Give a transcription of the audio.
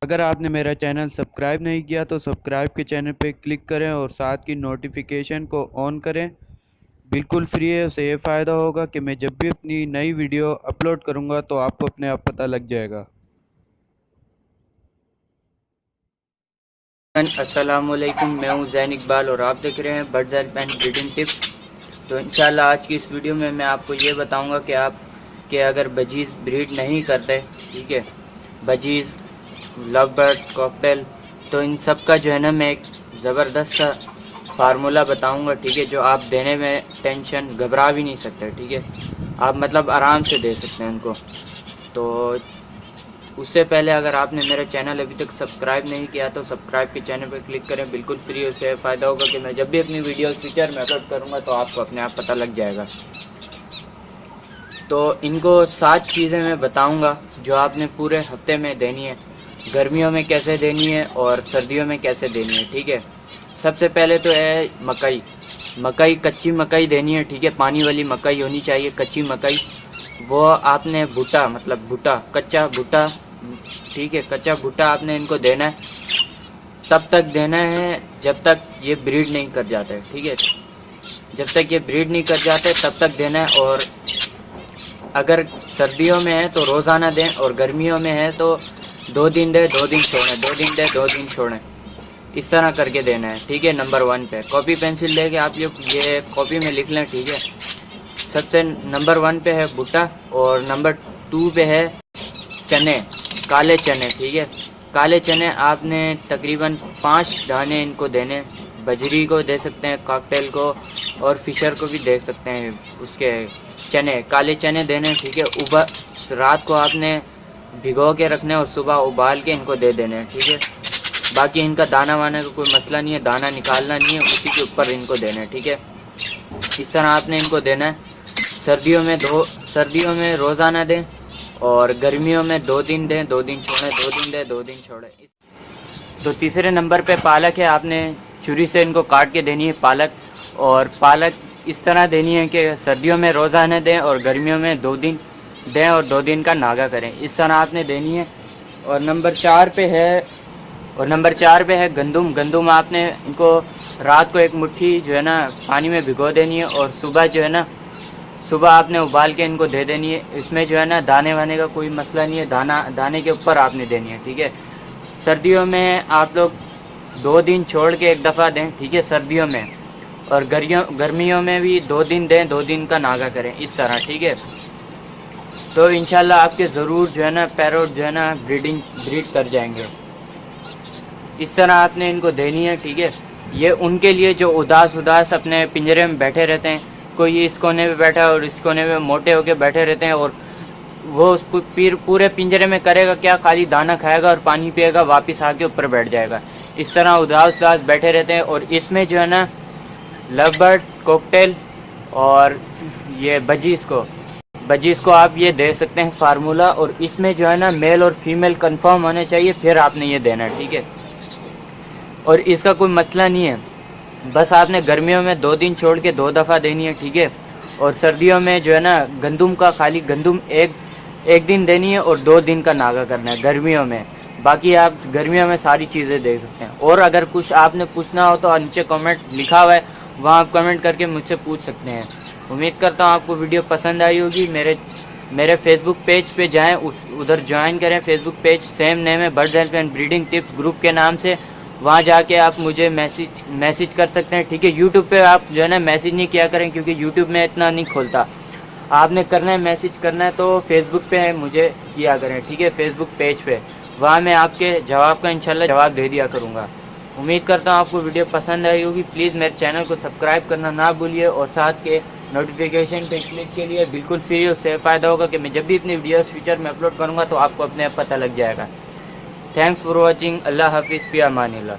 اگر آپ نے میرا چینل سبسکرائب نہیں کیا تو سبسکرائب کے چینل پہ کلک کریں اور ساتھ کی نوٹیفیکیشن کو آن کریں، بالکل فری ہے۔ اسے یہ فائدہ ہوگا کہ میں جب بھی اپنی نئی ویڈیو اپلوڈ کروں گا تو آپ کو اپنے آپ پتہ لگ جائے گا۔ السلام علیکم، میں ہوں زین اقبال اور آپ دیکھ رہے ہیں birds and pen breeding tips. تو انشاءاللہ آج کی اس ویڈیو میں آپ کو یہ بتاؤں گا کہ آپ اگر بجیز بریڈ نہیں کرتے، ٹھیک ہے، بجیز، لو برڈ، کاکٹیل، تو ان سب کا جو ہے نا میں ایک زبردست سا فارمولہ بتاؤں گا، ٹھیک ہے، جو آپ دینے میں ٹینشن گھبرا بھی نہیں سکتے، ٹھیک ہے، آپ مطلب آرام سے دے سکتے ہیں ان کو۔ تو اس سے پہلے اگر آپ نے میرا چینل ابھی تک سبسکرائب نہیں کیا تو سبسکرائب کے چینل پہ کلک کریں، بالکل فری۔ اس سے فائدہ ہوگا کہ میں جب بھی اپنی ویڈیو فیوچر میں اپلوڈ کروں گا تو آپ کو اپنے آپ پتہ لگ جائے گا۔ تو ان کو 7 چیزیں میں بتاؤں گا جو آپ نے پورے ہفتے میں دینی ہے، گرمیوں میں کیسے دینی ہے اور سردیوں میں کیسے دینی ہے، ٹھیک ہے۔ سب سے پہلے تو ہے مکئی، کچی مکئی دینی ہے، ٹھیک ہے، پانی والی مکئی ہونی چاہیے، کچی مکئی۔ وہ آپ نے کچا بھٹا، ٹھیک ہے، کچا بھٹا آپ نے ان کو دینا ہے، تب تک دینا ہے جب تک یہ بریڈ نہیں کر جاتے، ٹھیک ہے، جب تک یہ بریڈ نہیں کر جاتے تب تک دینا ہے۔ اور اگر سردیوں میں ہے تو روزانہ دیں، اور گرمیوں میں ہے تو 2 دن دیں 2 دن چھوڑیں، 2 دن دیں 2 دن چھوڑیں، اس طرح کر کے دینا ہے، ٹھیک ہے۔ نمبر 1 پہ کاپی پینسل لے کے آپ یہ کاپی میں لکھ لیں، ٹھیک ہے۔ سب سے نمبر 1 پہ ہے بھٹا، اور نمبر 2 پہ ہے چنے، کالے چنے، ٹھیک ہے۔ کالے چنے آپ نے تقریباً 5 دانے ان کو دینے، بجری کو دے سکتے ہیں، کاکٹیل کو اور فشر کو بھی دے سکتے ہیں، اس کے چنے، کالے چنے دینے، ٹھیک ہے۔ رات کو آپ نے بھگو کے رکھنے اور صبح ابال کے ان کو دے دینے ہیں، ٹھیک ہے۔ باقی ان کا دانہ وانے کا کوئی مسئلہ نہیں ہے، دانہ نکالنا نہیں ہے، اسی کے اوپر ان کو دینا ہے، ٹھیک ہے۔ اس طرح آپ نے ان کو دینا ہے۔ سردیوں میں روزانہ دیں، اور گرمیوں میں 2 دن دیں 2 دن چھوڑیں، 2 دن دیں 2 دن چھوڑیں۔ تو تیسرے نمبر پہ پالک ہے، آپ نے چھری سے ان کو کاٹ کے دینی ہے پالک، اور پالک اس طرح دینی ہے کہ سردیوں میں روزانہ دیں اور گرمیوں میں 2 دن دیں اور 2 دن کا ناغہ کریں، اس طرح آپ نے دینی ہے۔ اور نمبر 4 پہ ہے گندم آپ نے ان کو رات کو 1 مٹھی جو ہے نا پانی میں بھگو دینی ہے، اور صبح جو ہے نا آپ نے ابال کے ان کو دے دینی ہے۔ اس میں جو ہے نا دانے وانے کا کوئی مسئلہ نہیں ہے، دانے کے اوپر آپ نے دینی ہے، ٹھیک ہے۔ سردیوں میں آپ لوگ 2 دن چھوڑ کے 1 دفعہ دیں، ٹھیک ہے، سردیوں میں، اور گرمیوں میں بھی 2 دن دیں 2 دن کا ناغہ کریں، اس طرح، ٹھیک ہے۔ تو انشاءاللہ آپ کے ضرور جو ہے نا پیروٹ جو ہے نا بریڈ کر جائیں گے۔ اس طرح آپ نے ان کو دینی ہے، ٹھیک ہے۔ یہ ان کے لیے جو اداس اپنے پنجرے میں بیٹھے رہتے ہیں، کوئی اس کونے پہ بیٹھا ہے اور اس کونے پہ موٹے ہو کے بیٹھے رہتے ہیں، اور وہ اس پورے پنجرے میں کرے گا کیا، خالی دانہ کھائے گا اور پانی پیے گا، واپس آ کے اوپر بیٹھ جائے گا، اس طرح اداس بیٹھے رہتے ہیں۔ اور اس میں جو ہے نا لو برڈ، کوکٹیل اور یہ بجیز کو آپ یہ دے سکتے ہیں فارمولہ، اور اس میں جو ہے نا میل اور فیمیل کنفرم ہونے چاہیے، پھر آپ نے یہ دینا ہے، ٹھیک ہے۔ اور اس کا کوئی مسئلہ نہیں ہے، بس آپ نے گرمیوں میں 2 دن چھوڑ کے 2 دفعہ دینی ہے، ٹھیک ہے۔ اور سردیوں میں جو ہے نا خالی گندم ایک دن دینی ہے اور 2 دن کا ناغہ کرنا ہے گرمیوں میں۔ باقی آپ گرمیوں میں ساری چیزیں دیکھ سکتے ہیں۔ اور اگر کچھ آپ نے پوچھنا ہو تو نیچے کمنٹ لکھا ہوا ہے، وہاں آپ کمنٹ کر کے مجھ سے پوچھ سکتے ہیں۔ امید کرتا ہوں آپ کو ویڈیو پسند آئی ہوگی۔ میرے فیس بک پیج پہ جائیں، ادھر جوائن کریں، Facebook page same name ہے، birds and breeding tips group کے نام سے، وہاں جا کے آپ مجھے میسج کر سکتے ہیں، ٹھیک ہے۔ یوٹیوب پہ آپ جو ہے نا میسج نہیں کیا کریں، کیونکہ یوٹیوب میں اتنا نہیں کھولتا، آپ نے کرنا ہے میسج کرنا ہے تو فیس بک پہ مجھے کیا کریں، ٹھیک ہے، فیس بک پیج پہ، وہاں میں آپ کے جواب کا انشاءاللہ جواب دے دیا کروں گا۔ امید کرتا ہوں آپ کو ویڈیو پسند آئی ہوگی۔ پلیز میرے چینل کو سبسکرائب کرنا نہ بھولیے، اور ساتھ کے نوٹیفیکیشن پہ کلک کے لیے بالکل فری، اس سے فائدہ ہوگا کہ میں جب بھی اپنی ویڈیوز فیوچر میں اپلوڈ کروں گا تو آپ کو اپنے آپ پتہ لگ جائے گا۔ تھینکس فار واچنگ، اللہ حافظ، فی امان اللہ۔